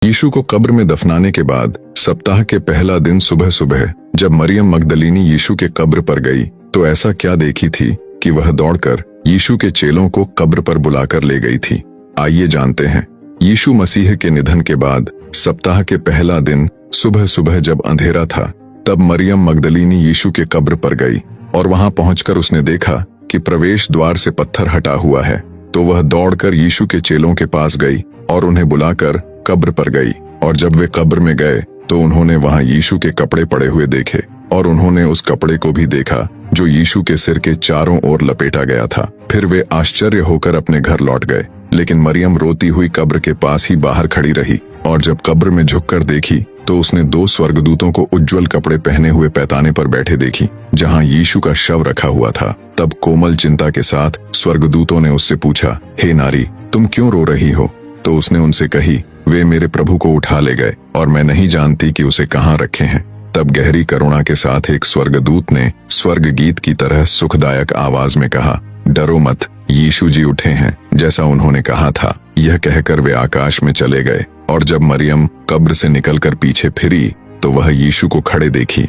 यीशु को कब्र में दफनाने के बाद सप्ताह के पहला दिन सुबह सुबह जब मरियम मगदलीनी यीशु के कब्र पर गई तो ऐसा क्या देखी थी कि वह दौड़कर यीशु के चेलों को कब्र पर बुलाकर ले गई थी। आइए जानते हैं। यीशु मसीह के निधन के बाद सप्ताह के पहला दिन सुबह सुबह जब अंधेरा था तब मरियम मगदलीनी यीशु के कब्र पर गई और वहां पहुंचकर उसने देखा कि प्रवेश द्वार से पत्थर हटा हुआ है। तो वह दौड़कर यीशु के चेलों के पास गई और उन्हें बुलाकर कब्र पर गई। और जब वे कब्र में गए तो उन्होंने वहां यीशु के कपड़े पड़े हुए देखे और उन्होंने उस कपड़े को भी देखा जो यीशु के सिर के चारों ओर लपेटा गया था। फिर वे आश्चर्य होकर अपने घर लौट गए, लेकिन मरियम रोती हुई कब्र के पास ही बाहर खड़ी रही। और जब कब्र में झुककर देखी तो उसने 2 स्वर्गदूतों को उज्जवल कपड़े पहने हुए पैताने पर बैठे देखी जहां यीशु का शव रखा हुआ था। तब कोमल चिंता के साथ स्वर्गदूतों ने उससे पूछा, हे नारी, तुम क्यों रो रही हो? तो उसने उनसे कही, वे मेरे प्रभु को उठा ले गए और मैं नहीं जानती कि उसे कहाँ रखे हैं। तब गहरी करुणा के साथ एक स्वर्गदूत ने स्वर्ग गीत की तरह सुखदायक आवाज में कहा, डरो मत, यीशु जी उठे हैं जैसा उन्होंने कहा था। यह कहकर वे आकाश में चले गए और जब मरियम कब्र से निकलकर पीछे फिरी तो वह यीशु को खड़े देखी।